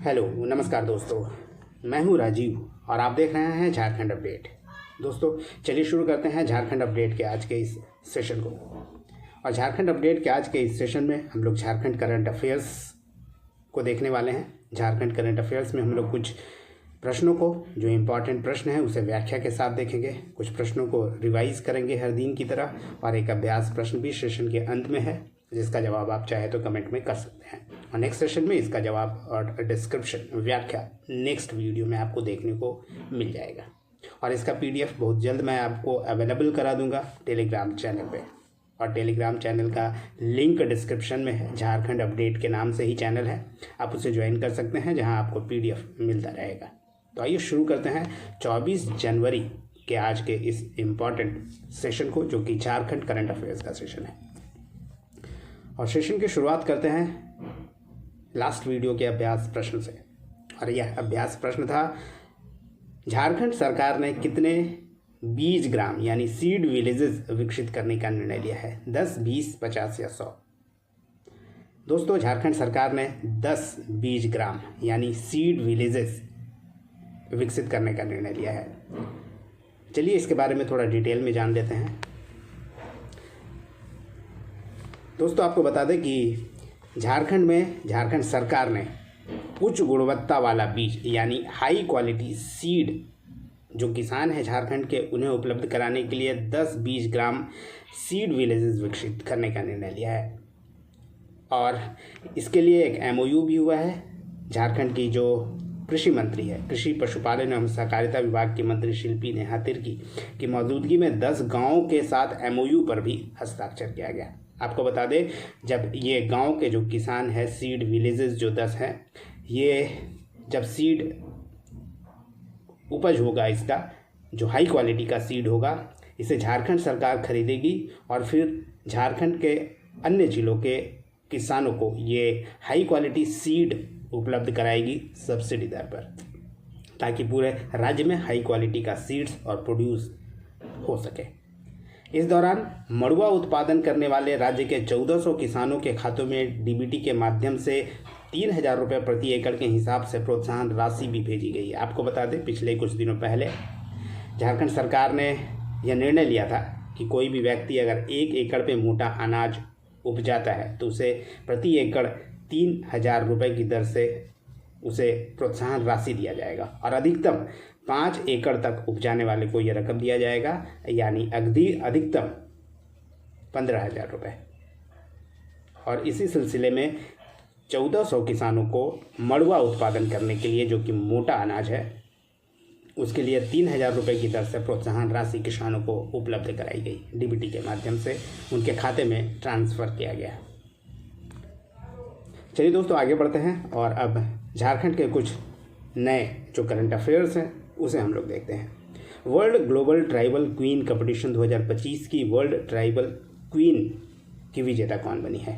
Hello नमस्कार दोस्तों, मैं हूं राजीव और आप देख रहे हैं झारखंड अपडेट। दोस्तों चलिए शुरू करते हैं झारखंड अपडेट के आज के इस सेशन को। और झारखंड अपडेट के आज के इस सेशन में हम लोग झारखंड करंट अफेयर्स को देखने वाले हैं। झारखंड करंट अफेयर्स में हम लोग कुछ प्रश्नों को, जो इम्पॉर्टेंट प्रश्न है उसे व्याख्या के साथ देखेंगे, कुछ प्रश्नों को रिवाइज करेंगे हर दिन की तरह, और एक अभ्यास प्रश्न भी सेशन के अंत में है जिसका जवाब आप चाहे तो कमेंट में कर सकते हैं। और नेक्स्ट सेशन में इसका जवाब और डिस्क्रिप्शन व्याख्या नेक्स्ट वीडियो में आपको देखने को मिल जाएगा। और इसका पीडीएफ बहुत जल्द मैं आपको अवेलेबल करा दूंगा टेलीग्राम चैनल पे, और टेलीग्राम चैनल का लिंक डिस्क्रिप्शन में है। झारखंड अपडेट के नाम से ही चैनल है, आप उसे ज्वाइन कर सकते हैं जहां आपको पीडीएफ मिलता रहेगा। तो आइए शुरू करते हैं 24 जनवरी के आज के इस इम्पॉर्टेंट सेशन को, जो कि झारखंड करंट अफेयर्स का सेशन है। और सेशन की शुरुआत करते हैं लास्ट वीडियो के अभ्यास प्रश्न से। और यह अभ्यास प्रश्न था, झारखंड सरकार ने कितने बीज ग्राम यानी सीड विलेजेस विकसित करने का निर्णय लिया है? 10, 20, 50 या 100? दोस्तों झारखंड सरकार ने 10 बीज ग्राम यानी सीड विलेजेस विकसित करने का निर्णय लिया है। चलिए इसके बारे में थोड़ा डिटेल में जान लेते हैं। दोस्तों आपको बता दें कि झारखंड में झारखंड सरकार ने उच्च गुणवत्ता वाला बीज यानी हाई क्वालिटी सीड जो किसान हैं झारखंड के, उन्हें उपलब्ध कराने के लिए 10 बीज ग्राम सीड विलेजेस विकसित करने का निर्णय लिया है। और इसके लिए एक एमओयू भी हुआ है। झारखंड की जो कृषि मंत्री है, कृषि पशुपालन एवं सहकारिता विभाग की मंत्री शिल्पी नेहा तिर्की की मौजूदगी में 10 गाँवों के साथ एमओयू पर भी हस्ताक्षर किया गया। आपको बता दें, जब ये गांव के जो किसान हैं, सीड विलेजेस जो 10 हैं, ये जब सीड उपज होगा, इसका जो हाई क्वालिटी का सीड होगा, इसे झारखंड सरकार खरीदेगी और फिर झारखंड के अन्य जिलों के किसानों को ये हाई क्वालिटी सीड उपलब्ध कराएगी सब्सिडी दर पर, ताकि पूरे राज्य में हाई क्वालिटी का सीड्स और प्रोड्यूस हो सके। इस दौरान मड़ुआ उत्पादन करने वाले राज्य के 1400 किसानों के खातों में डीबीटी के माध्यम से 3000 रुपये प्रति एकड़ के हिसाब से प्रोत्साहन राशि भी भेजी गई है। आपको बता दें, पिछले कुछ दिनों पहले झारखंड सरकार ने यह निर्णय लिया था कि कोई भी व्यक्ति अगर 1 एकड़ पे मोटा अनाज उपजाता है तो उसे प्रति एकड़ 3000 रुपये की दर से उसे प्रोत्साहन राशि दिया जाएगा, और अधिकतम 5 एकड़ तक उपजाने वाले को यह रकम दिया जाएगा, यानी अधिकतम 15,000 रुपये। और इसी सिलसिले में 1400 किसानों को मड़ुआ उत्पादन करने के लिए, जो कि मोटा अनाज है, उसके लिए 3000 रुपये की दर से प्रोत्साहन राशि किसानों को उपलब्ध कराई गई। डीबीटी के माध्यम से उनके खाते में ट्रांसफ़र किया गया। चलिए दोस्तों आगे बढ़ते हैं, और अब झारखंड के कुछ नए जो करंट अफेयर्स हैं उसे हम लोग देखते हैं। World global tribal queen competition 2025 की वर्ल्ड ट्राइबल क्वीन की विजेता कौन बनी है?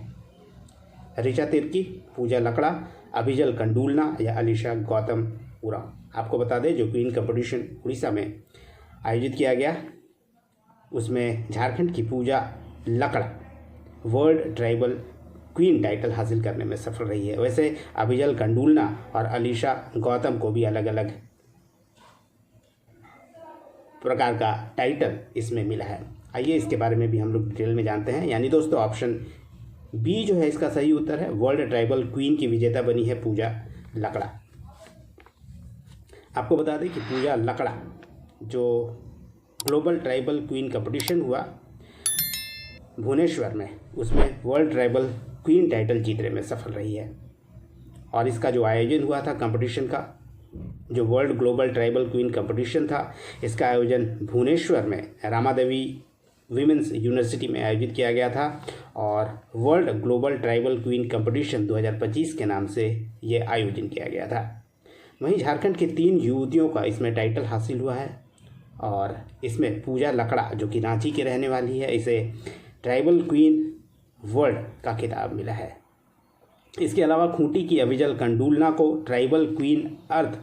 ऋचा तिर्की, पूजा लकड़ा, अभिजल कंडूलना या अलीशा गौतम उरांव? आपको बता दें, जो क्वीन कंपटीशन उड़ीसा में आयोजित किया गया, उसमें झारखंड की पूजा लकड़ा वर्ल्ड ट्राइबल क्वीन टाइटल हासिल करने में सफल रही है। वैसे अभिजल कंडूलना और अलीशा गौतम को भी अलग अलग प्रकार का टाइटल इसमें मिला है। आइए इसके बारे में भी हम लोग डिटेल में जानते हैं। यानी दोस्तों ऑप्शन बी जो है इसका सही उत्तर है। वर्ल्ड ट्राइबल क्वीन की विजेता बनी है पूजा लकड़ा। आपको बता दें कि पूजा लकड़ा जो ग्लोबल ट्राइबल क्वीन कंपटीशन हुआ भुवनेश्वर में, उसमें वर्ल्ड ट्राइबल क्वीन टाइटल जीतने में सफल रही है। और इसका जो आयोजन हुआ था कंपटीशन का, जो world global tribal queen competition था, इसका आयोजन भुवनेश्वर में रामादेवी विमेंस यूनिवर्सिटी में आयोजित किया गया था। और world global tribal queen competition 2025 के नाम से ये आयोजन किया गया था। वहीं झारखंड की 3 युवतियों का इसमें टाइटल हासिल हुआ है, और इसमें पूजा लकड़ा जो कि रांची की रहने वाली है, इसे ट्राइबल क्वीन वर्ल्ड का खिताब मिला है। इसके अलावा खूंटी की अभिजल कंडूलना को ट्राइबल क्वीन अर्थ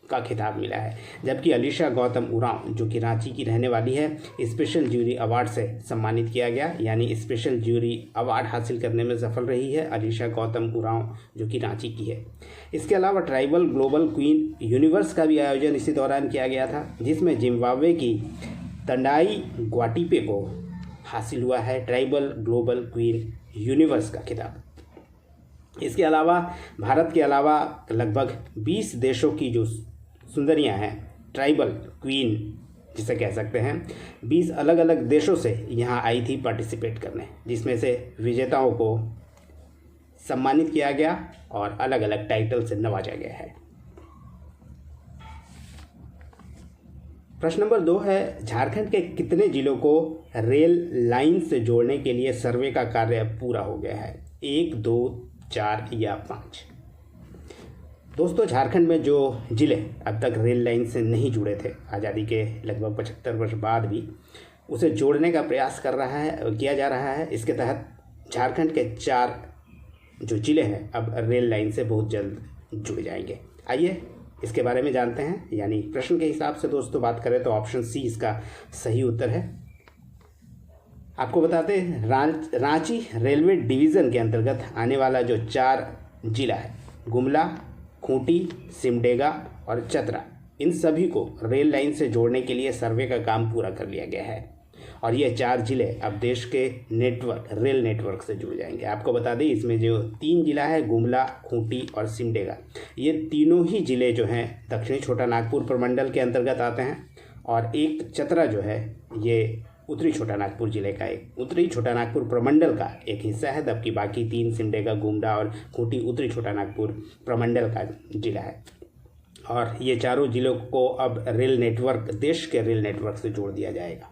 का खिताब मिला है, जबकि अलीशा गौतम उरांव जो कि रांची की रहने वाली है स्पेशल ज्यूरी अवार्ड से सम्मानित किया गया, यानी स्पेशल ज्यूरी अवार्ड हासिल करने में सफल रही है अलीशा गौतम उरांव जो कि रांची की है। इसके अलावा ट्राइबल ग्लोबल क्वीन यूनिवर्स का भी आयोजन इसी दौरान किया गया था, जिसमें जिम्बाब्वे की तंडाई ग्वाटीपे को हासिल हुआ है ट्राइबल ग्लोबल क्वीन यूनिवर्स का खिताब। इसके अलावा भारत के अलावा लगभग 20 देशों की जो सुंदरियां हैं ट्राइबल क्वीन जिसे कह सकते हैं, 20 अलग अलग देशों से यहाँ आई थी पार्टिसिपेट करने, जिसमें से विजेताओं को सम्मानित किया गया और अलग अलग टाइटल से नवाजा गया है। प्रश्न नंबर 2 है, झारखंड के कितने जिलों को रेल लाइन से जोड़ने के लिए सर्वे का कार्य पूरा हो गया है? 1, 2, 4 या 5? दोस्तों, झारखंड में जो ज़िले अब तक रेल लाइन से नहीं जुड़े थे, आज़ादी के लगभग 75 वर्ष बाद भी उसे जोड़ने का प्रयास किया जा रहा है। इसके तहत झारखंड के 4 जो ज़िले हैं अब रेल लाइन से बहुत जल्द जुड़ जाएंगे। आइए इसके बारे में जानते हैं। यानी प्रश्न के हिसाब से दोस्तों बात करें तो ऑप्शन सी इसका सही उत्तर है। आपको बताते हैं, रांची रेलवे डिवीज़न के अंतर्गत आने वाला जो 4 जिला है, गुमला, खूंटी, सिमडेगा और चतरा, इन सभी को रेल लाइन से जोड़ने के लिए सर्वे का काम पूरा कर लिया गया है और ये 4 जिले अब देश के रेल नेटवर्क से जुड़ जाएंगे। आपको बता दें, इसमें जो 3 जिला है, गुमला, खूंटी और सिमडेगा, ये तीनों ही जिले जो हैं दक्षिणी छोटा नागपुर प्रमंडल के अंतर्गत आते हैं और एक चतरा जो है ये उत्तरी छोटा नागपुर जिले का उत्तरी छोटा नागपुर प्रमंडल का एक हिस्सा है, जबकि बाकी 3 सिमडेगा, गुमला और खूंटी उत्तरी छोटा नागपुर प्रमंडल का जिला है। और ये चारों जिलों को अब देश के रेल नेटवर्क से जोड़ दिया जाएगा।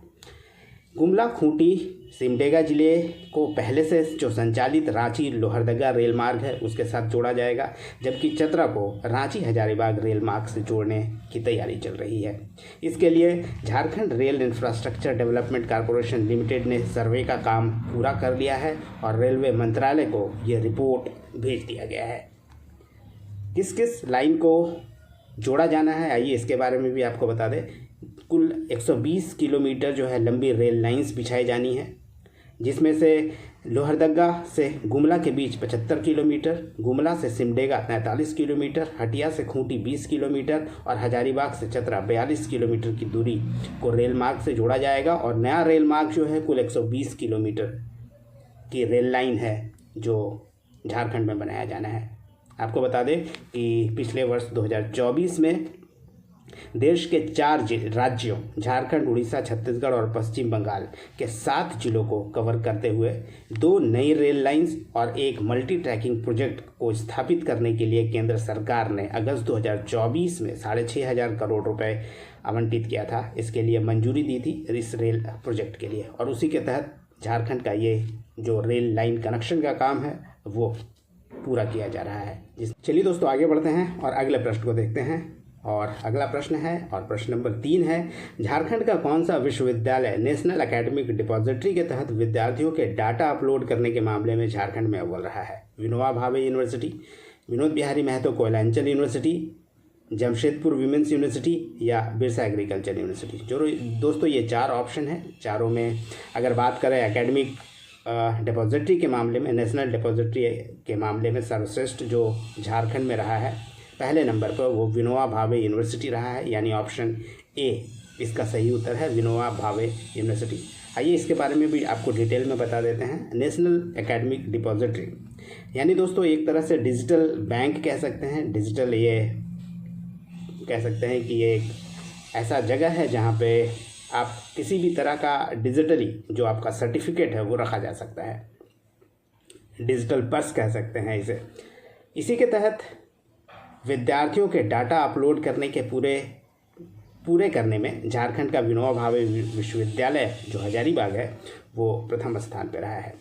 गुमला, खूंटी, सिमडेगा जिले को पहले से जो संचालित रांची लोहरदगा रेल मार्ग है उसके साथ जोड़ा जाएगा, जबकि चतरा को रांची हजारीबाग रेल मार्ग से जोड़ने की तैयारी चल रही है। इसके लिए Jharkhand rail infrastructure development corporation limited ने सर्वे का काम पूरा कर लिया है और रेलवे मंत्रालय को ये रिपोर्ट भेज दिया गया है। किस किस लाइन को जोड़ा जाना है, आइए इसके बारे में भी आपको बता दें। कुल 120 किलोमीटर जो है लंबी रेल लाइंस बिछाई जानी है, जिसमें से लोहरदगा से गुमला के बीच 75 किलोमीटर, गुमला से सिमडेगा 43 किलोमीटर, हटिया से खूंटी 20 किलोमीटर और हजारीबाग से चतरा 42 किलोमीटर की दूरी को रेल मार्ग से जोड़ा जाएगा। और नया रेल मार्ग जो है कुल 120 किलोमीटर की रेल लाइन है जो झारखंड में बनाया जाना है। आपको बता दें कि पिछले वर्ष 2024 में देश के 4 राज्यों झारखंड, उड़ीसा, छत्तीसगढ़ और पश्चिम बंगाल के 7 जिलों को कवर करते हुए 2 नई रेल लाइंस और एक मल्टी ट्रैकिंग प्रोजेक्ट को स्थापित करने के लिए केंद्र सरकार ने अगस्त 2024 में 6,500 करोड़ रुपए आवंटित किया था। इसके लिए मंजूरी दी थी इस रेल प्रोजेक्ट के लिए और उसी के तहत झारखंड का ये जो रेल लाइन कनेक्शन का काम है वो पूरा किया जा रहा है। चलिए दोस्तों आगे बढ़ते हैं और अगले प्रश्न को देखते हैं। और अगला प्रश्न है और प्रश्न नंबर 3 है, झारखंड का कौन सा विश्वविद्यालय नेशनल एकेडमिक डिपॉजिटरी के तहत विद्यार्थियों के डाटा अपलोड करने के मामले में झारखंड में अव्वल रहा है? Vinoba Bhave university, Vinod Bihari Mahato Koyalanchal university, Jamshedpur women's university या बिरसा एग्रीकल्चर यूनिवर्सिटी। जो दोस्तों ये 4 ऑप्शन है, चारों में अगर बात करें एकेडमिक डिपॉजिटरी के मामले में, नेशनल डिपॉजिटरी के मामले में सर्वश्रेष्ठ जो झारखंड में रहा है पहले नंबर पर वो विनोबा भावे यूनिवर्सिटी रहा है, यानी ऑप्शन ए इसका सही उत्तर है, विनोबा भावे यूनिवर्सिटी। आइए इसके बारे में भी आपको डिटेल में बता देते हैं। नेशनल एकेडमिक डिपॉजिटरी यानी दोस्तों एक तरह से डिजिटल बैंक कह सकते हैं, डिजिटल ये कह सकते हैं कि ये एक ऐसा जगह है जहाँ पे आप किसी भी तरह का डिजिटली जो आपका सर्टिफिकेट है वो रखा जा सकता है, डिजिटल पर्स कह सकते हैं इसे। इसी के तहत विद्यार्थियों के डाटा अपलोड करने के पूरे करने में झारखंड का विनोबा भावे विश्वविद्यालय जो हजारीबाग है वो प्रथम स्थान पर रहा है।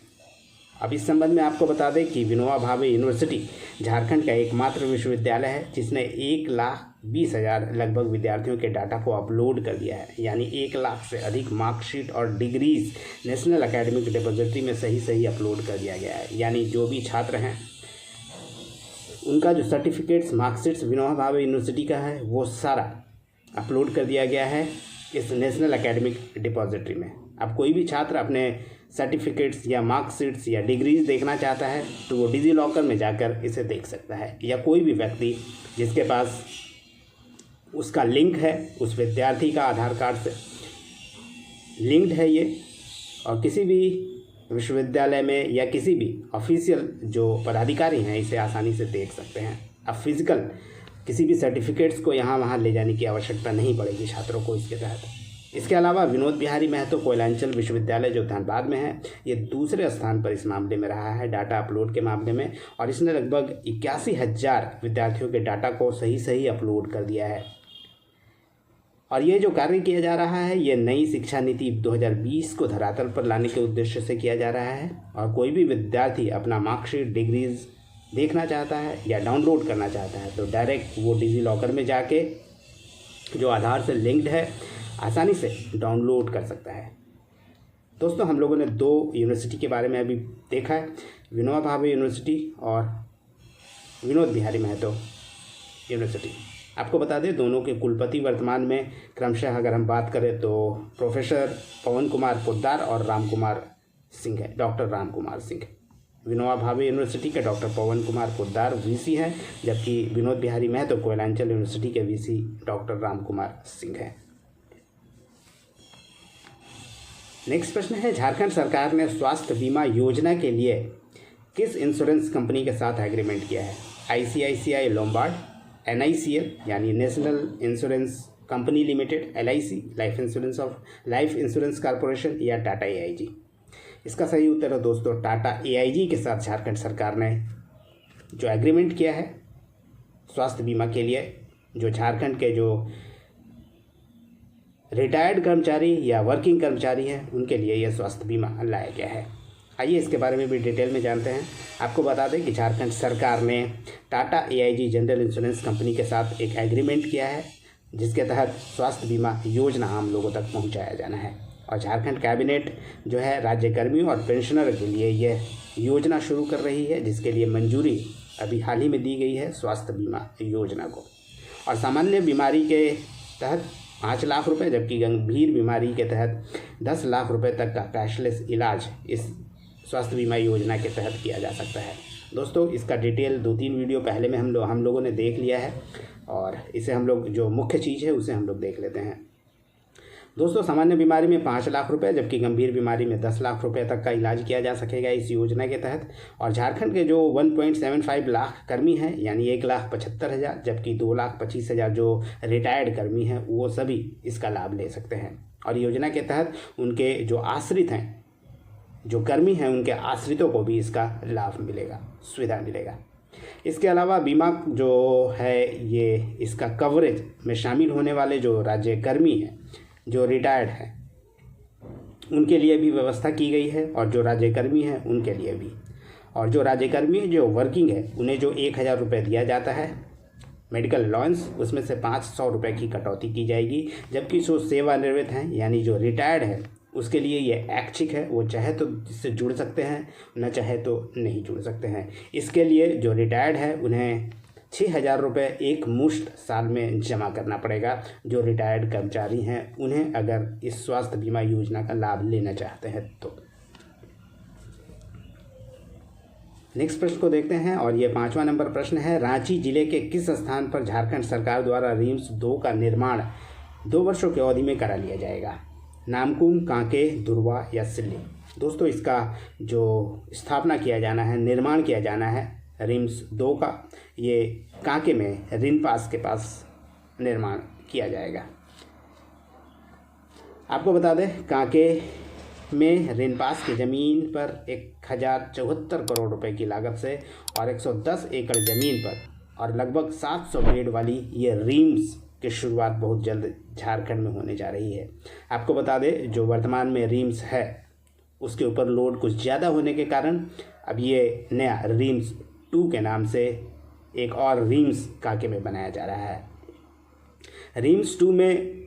अब इस संबंध में आपको बता दें कि विनोबा भावे यूनिवर्सिटी झारखंड का एकमात्र विश्वविद्यालय है जिसने 1,20,000 लगभग विद्यार्थियों के डाटा को अपलोड कर दिया है, यानी 1 लाख से अधिक मार्कशीट और डिग्रीज नेशनल एकेडमिक डिपॉजिटरी में सही अपलोड कर दिया गया है। यानी जो भी छात्र हैं उनका जो certificates marksheets Vinoba Bhave university का है वो सारा अपलोड कर दिया गया है इस नेशनल एकेडमिक डिपॉजिटरी में। अब कोई भी छात्र अपने सर्टिफिकेट्स या मार्कशीट्स या डिग्रीज देखना चाहता है तो वो डिजी लॉकर में जाकर इसे देख सकता है, या कोई भी व्यक्ति जिसके पास उसका लिंक है, उस विद्यार्थी का आधार कार्ड से लिंक्ड है ये, और किसी भी विश्वविद्यालय में या किसी भी ऑफिशियल जो पदाधिकारी हैं इसे आसानी से देख सकते हैं। अब फिजिकल किसी भी सर्टिफिकेट्स को यहाँ वहाँ ले जाने की आवश्यकता नहीं पड़ेगी छात्रों को इसके तहत। इसके अलावा विनोद बिहारी महतो कोयलांचल विश्वविद्यालय जो धनबाद में है, ये दूसरे स्थान पर इस मामले में रहा है डाटा अपलोड के मामले में, और इसने लगभग 81,000 विद्यार्थियों के डाटा को सही अपलोड कर दिया है। और ये जो कार्य किया जा रहा है ये नई शिक्षा नीति 2020 को धरातल पर लाने के उद्देश्य से किया जा रहा है। और कोई भी विद्यार्थी अपना मार्कशीट डिग्रीज देखना चाहता है या डाउनलोड करना चाहता है तो डायरेक्ट वो डिजी लॉकर में जाके जो आधार से लिंक्ड है आसानी से डाउनलोड कर सकता है। दोस्तों, हम लोगों ने 2 यूनिवर्सिटी के बारे में अभी देखा है, विनोबा भावे यूनिवर्सिटी और विनोद बिहारी महतो यूनिवर्सिटी। आपको बता दें दोनों के कुलपति वर्तमान में क्रमशः अगर हम बात करें तो प्रोफेसर पवन कुमार पोद्दार और राम कुमार सिंह है, डॉक्टर राम कुमार सिंह। विनोबा भावे यूनिवर्सिटी के डॉक्टर पवन कुमार पोद्दार वीसी हैं, जबकि विनोद बिहारी महतो कोयलांचल यूनिवर्सिटी के वीसी डॉक्टर राम कुमार सिंह हैं। नेक्स्ट प्रश्न है, झारखंड सरकार ने स्वास्थ्य बीमा योजना के लिए किस इंश्योरेंस कंपनी के साथ एग्रीमेंट किया है? ICICI लोम्बार्ड, NICL यानी national insurance company limited, LIC life insurance corporation, या टाटा AIG? इसका सही उत्तर है दोस्तों टाटा AIG के साथ झारखंड सरकार ने जो एग्रीमेंट किया है स्वास्थ्य बीमा के लिए, जो झारखंड के जो रिटायर्ड कर्मचारी या वर्किंग कर्मचारी हैं उनके लिए यह स्वास्थ्य बीमा लाया गया है। आइए इसके बारे में भी डिटेल में जानते हैं। आपको बता दें कि झारखंड सरकार ने Tata AIG general insurance company के साथ एक एग्रीमेंट किया है जिसके तहत स्वास्थ्य बीमा योजना आम लोगों तक पहुंचाया जाना है। और झारखंड कैबिनेट जो है राज्यकर्मियों और पेंशनर के लिए यह योजना शुरू कर रही है, जिसके लिए मंजूरी अभी हाल ही में दी गई है स्वास्थ्य बीमा योजना को। और सामान्य बीमारी के तहत 5 लाख रुपए, जबकि गंभीर बीमारी के तहत 10 लाख रुपए तक का कैशलेस इलाज इस स्वास्थ्य बीमा योजना के तहत किया जा सकता है। दोस्तों, इसका डिटेल 2-3 वीडियो पहले में हम लोगों ने देख लिया है, और इसे हम लोग जो मुख्य चीज़ है उसे हम लोग देख लेते हैं। दोस्तों, सामान्य बीमारी में 5 लाख रुपए, जबकि गंभीर बीमारी में 10 लाख रुपए तक का इलाज किया जा सकेगा इस योजना के तहत। और झारखंड के जो 1.75 लाख कर्मी हैं यानी 1,75,000, जबकि 2,25,000 जो रिटायर्ड कर्मी हैं वो सभी इसका लाभ ले सकते हैं। और योजना के तहत उनके जो आश्रित हैं, जो कर्मी हैं, उनके आश्रितों को भी इसका लाभ मिलेगा, सुविधा मिलेगा। इसके अलावा बीमा जो है ये इसका कवरेज में शामिल होने वाले जो राज्य कर्मी हैं जो रिटायर्ड हैं उनके लिए भी व्यवस्था की गई है, और जो राज्यकर्मी हैं उनके लिए भी। और जो राज्यकर्मी जो वर्किंग है उन्हें जो 1,000 रुपये दिया जाता है मेडिकल अलाउंस, उसमें से 500 रुपये की कटौती की जाएगी। जबकि जो सेवानिवृत्त हैं यानी जो रिटायर्ड है उसके लिए ये ऐच्छिक है, वो चाहे तो इससे जुड़ सकते हैं, न चाहे तो नहीं जुड़ सकते हैं। इसके लिए जो रिटायर्ड है उन्हें 6,000 रुपये एक मुश्त साल में जमा करना पड़ेगा। जो रिटायर्ड कर्मचारी हैं उन्हें अगर इस स्वास्थ्य बीमा योजना का लाभ लेना चाहते हैं तो। नेक्स्ट प्रश्न को देखते हैं, और ये 5वां नंबर प्रश्न है, रांची जिले के किस स्थान पर झारखंड सरकार द्वारा रिम्स 2 का निर्माण 2 वर्षों की अवधि में करा लिया जाएगा? नामकुम, कांके, दुर्वा या सिल्ली? दोस्तों, इसका जो स्थापना किया जाना है, निर्माण किया जाना है रिम्स 2 का, ये कांके में रिनपास के पास निर्माण किया जाएगा। आपको बता दें कांके में रिनपास की ज़मीन पर 1,074 करोड़ रुपए की लागत से और 110 एकड़ ज़मीन पर और लगभग 700 बेड वाली ये रिम्स की शुरुआत बहुत जल्द झारखंड में होने जा रही है। आपको बता दें जो वर्तमान में रिम्स है उसके ऊपर लोड कुछ ज़्यादा होने के कारण अब ये नया रिम्स 2 के नाम से एक और रिम्स कांके में बनाया जा रहा है। रिम्स 2 में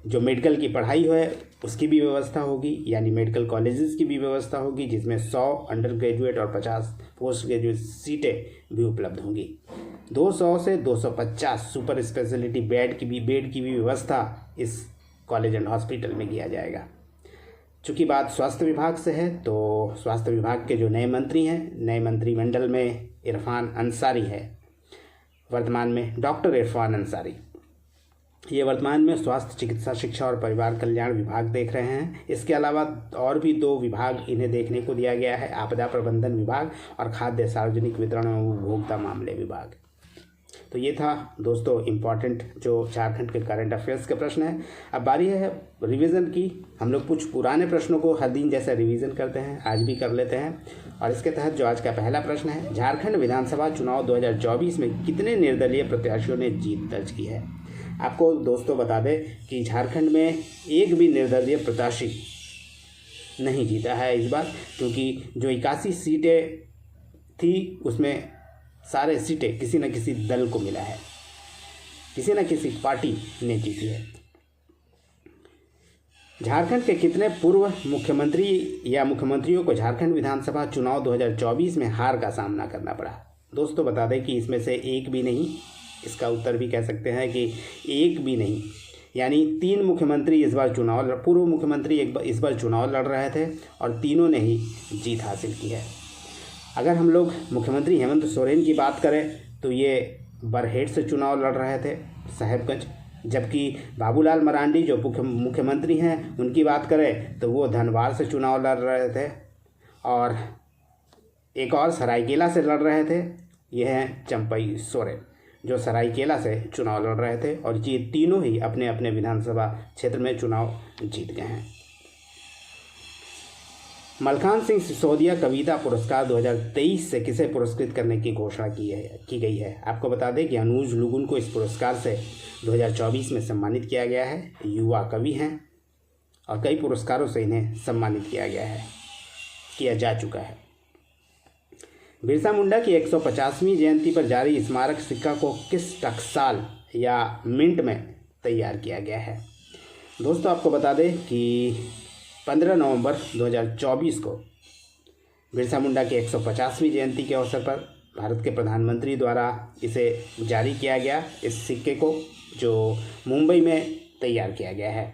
जो मेडिकल की पढ़ाई है उसकी भी व्यवस्था होगी, यानी मेडिकल कॉलेजेस की भी व्यवस्था होगी, जिसमें 100 अंडर ग्रेजुएट और 50 पोस्ट ग्रेजुएट सीटें भी उपलब्ध होंगी। 200 से 250 सुपर स्पेशलिटी बेड की भी व्यवस्था इस कॉलेज एंड हॉस्पिटल में किया जाएगा। चूँकि बात स्वास्थ्य विभाग से है, तो स्वास्थ्य विभाग के जो नए मंत्री हैं, नए मंत्रिमंडल में इरफान अंसारी है, वर्तमान में डॉक्टर इरफान अंसारी। ये वर्तमान में स्वास्थ्य, चिकित्सा, शिक्षा और परिवार कल्याण विभाग देख रहे हैं। इसके अलावा और भी 2 विभाग इन्हें देखने को दिया गया है, आपदा प्रबंधन विभाग और खाद्य सार्वजनिक वितरण एवं उपभोक्ता मामले विभाग। तो ये था दोस्तों इम्पॉर्टेंट जो झारखंड के करंट अफेयर्स के प्रश्न हैं। अब बारी है रिवीजन की। हम लोग कुछ पुराने प्रश्नों को हर दिन जैसा रिवीजन करते हैं, आज भी कर लेते हैं। और इसके तहत जो आज का पहला प्रश्न है, झारखंड विधानसभा चुनाव 2024 में कितने निर्दलीय प्रत्याशियों ने जीत दर्ज की है? आपको दोस्तों बता दें कि झारखंड में एक भी निर्दलीय प्रत्याशी नहीं जीता है इस बार, क्योंकि जो 81 सीटें थी उसमें सारे सीटें किसी न किसी दल को मिला है, किसी न किसी पार्टी ने जीती है। झारखंड के कितने पूर्व मुख्यमंत्री या मुख्यमंत्रियों को झारखंड विधानसभा चुनाव 2024 में हार का सामना करना पड़ा? दोस्तों बता दें कि इसमें से एक भी नहीं, इसका उत्तर भी कह सकते हैं कि एक भी नहीं, यानी 3 मुख्यमंत्री इस बार पूर्व मुख्यमंत्री इस बार चुनाव लड़ रहे थे और तीनों ने ही जीत हासिल की है। अगर हम लोग मुख्यमंत्री हेमंत सोरेन की बात करें तो ये बरहेट से चुनाव लड़ रहे थे, साहेबगंज, जबकि बाबूलाल मरांडी जो मुख्यमंत्री हैं उनकी बात करें तो वो धनबाद से चुनाव लड़ रहे थे, और एक और सरायकेला से लड़ रहे थे, ये हैं चंपई सोरेन जो सरायकेला से चुनाव लड़ रहे थे, और ये तीनों ही अपने अपने विधानसभा क्षेत्र में चुनाव जीत गए हैं। मलखान सिंह सिसोदिया कविता पुरस्कार 2023 से किसे पुरस्कृत करने की घोषणा की गई है? आपको बता दें कि अनुज लुगुन को इस पुरस्कार से 2024 में सम्मानित किया गया है। युवा कवि हैं और कई पुरस्कारों से इन्हें सम्मानित किया जा चुका है। बिरसा मुंडा की 150वीं जयंती पर जारी स्मारक सिक्का को किस टकसाल या मिंट में तैयार किया गया है? दोस्तों आपको बता दें कि 15 नवंबर 2024 को बिरसा मुंडा की 150वीं जयंती के अवसर पर भारत के प्रधानमंत्री द्वारा इसे जारी किया गया, इस सिक्के को, जो मुंबई में तैयार किया गया है।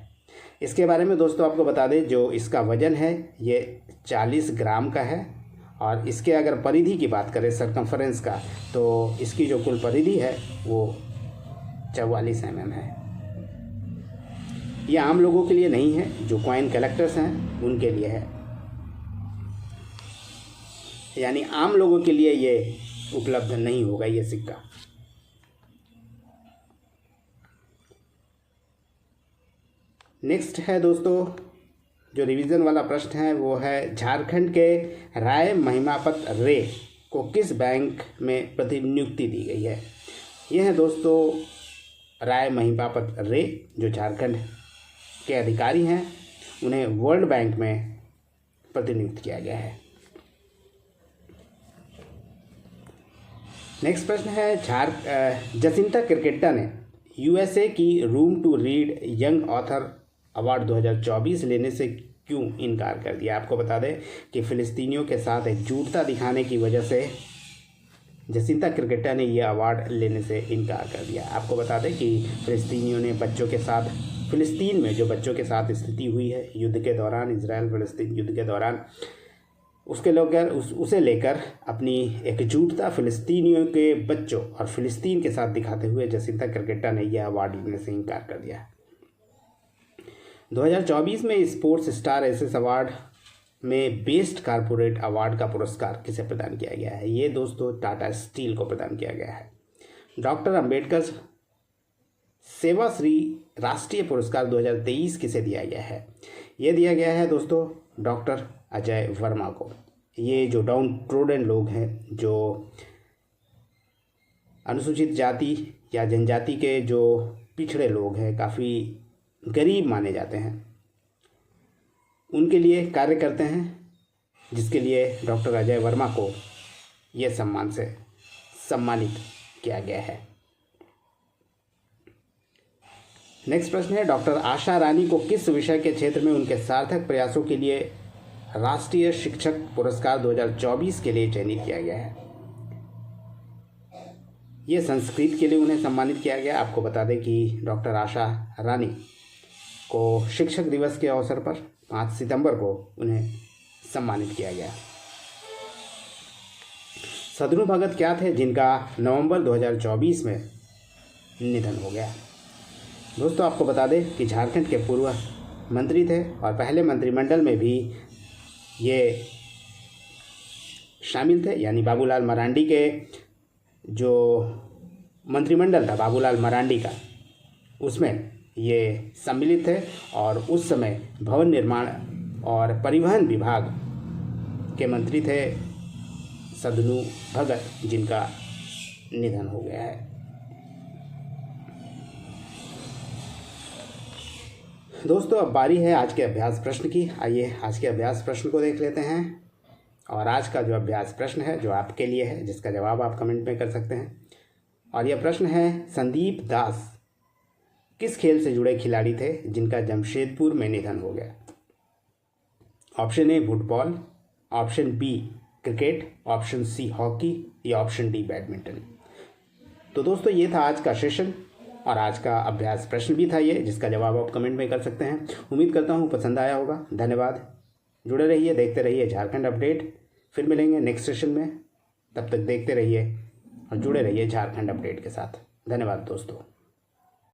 इसके बारे में दोस्तों आपको बता दें, जो इसका वज़न है ये 40 ग्राम का है, और इसके अगर परिधि की बात करें, सरकमफरेंस का, तो इसकी जो कुल परिधि है वो 44 mm है। ये आम लोगों के लिए नहीं है, जो कॉइन कलेक्टर्स हैं उनके लिए है, यानी आम लोगों के लिए ये उपलब्ध नहीं होगा ये सिक्का। नेक्स्ट है दोस्तों जो रिवीजन वाला प्रश्न है वो है, झारखंड के राय महिमापत रे को किस बैंक में प्रतिनियुक्ति दी गई है? ये है दोस्तों राय महिमापत रे, जो झारखंड के अधिकारी हैं, उन्हें वर्ल्ड बैंक में प्रतिनियुक्त किया गया है। नेक्स्ट प्रश्न है, जसिंता किरकेट्टा ने यूएसए की room to read young author award 2024 लेने से क्यों इनकार कर दिया? आपको बता दें कि फ़िलिस्तीनियों के साथ एकजुटता दिखाने की वजह से जसिंता किरकेट्टा ने यह अवार्ड लेने से इनकार कर दिया। आपको बता दें कि फ़िलिस्तीनियों ने फ़िलिस्तीन में जो बच्चों के साथ स्थिति हुई है युद्ध के दौरान, इजराइल फ़िलिस्तीन युद्ध के दौरान, उसे लेकर अपनी एकजुटता फ़िलिस्तीनियों के बच्चों और फ़िलिस्तीन के साथ दिखाते हुए जसिंता किरकेट्टा ने यह अवार्ड लेने से इनकार कर दिया। 2024 में स्पोर्ट्स स्टार एसेस अवार्ड में बेस्ट कारपोरेट अवार्ड का पुरस्कार किसे प्रदान किया गया है? ये दोस्तों टाटा स्टील को प्रदान किया गया है। डॉक्टर अंबेडकर सेवाश्री राष्ट्रीय पुरस्कार 2023 किसे दिया गया है? ये दिया गया है दोस्तों डॉक्टर अजय वर्मा को। ये जो डाउन ट्रोडन लोग हैं, जो अनुसूचित जाति या जनजाति के जो पिछड़े लोग हैं, काफ़ी गरीब माने जाते हैं, उनके लिए कार्य करते हैं, जिसके लिए डॉक्टर अजय वर्मा को यह सम्मान से सम्मानित किया गया है। नेक्स्ट प्रश्न है, डॉक्टर आशा रानी को किस विषय के क्षेत्र में उनके सार्थक प्रयासों के लिए राष्ट्रीय शिक्षक पुरस्कार 2024 के लिए चयनित किया गया है? ये संस्कृत के लिए उन्हें सम्मानित किया गया। आपको बता दें कि डॉक्टर आशा रानी को शिक्षक दिवस के अवसर पर 5 सितंबर को उन्हें सम्मानित किया गया। सदनू भगत क्या थे जिनका नवंबर 2024 में निधन हो गया? दोस्तों, आपको बता दें कि झारखंड के पूर्व मंत्री थे और पहले मंत्रिमंडल में भी ये शामिल थे, यानी बाबूलाल मरांडी के जो मंत्रिमंडल था बाबूलाल मरांडी का, उसमें ये सम्मिलित थे और उस समय भवन निर्माण और परिवहन विभाग के मंत्री थे सदनू भगत, जिनका निधन हो गया है। दोस्तों, अब बारी है आज के अभ्यास प्रश्न की। आइए आज के अभ्यास प्रश्न को देख लेते हैं। और आज का जो अभ्यास प्रश्न है जो आपके लिए है, जिसका जवाब आप कमेंट में कर सकते हैं। और यह प्रश्न है, संदीप दास किस खेल से जुड़े खिलाड़ी थे जिनका जमशेदपुर में निधन हो गया? Option A football, option B cricket, option C hockey या ऑप्शन डी बैडमिंटन। तो दोस्तों, ये था आज का सेशन और आज का अभ्यास प्रश्न भी था ये, जिसका जवाब आप कमेंट में कर सकते हैं। उम्मीद करता हूँ पसंद आया होगा। धन्यवाद। जुड़े रहिए, देखते रहिए झारखंड अपडेट। फिर मिलेंगे नेक्स्ट सेशन में। तब तक देखते रहिए और जुड़े रहिए झारखंड अपडेट के साथ। धन्यवाद दोस्तों।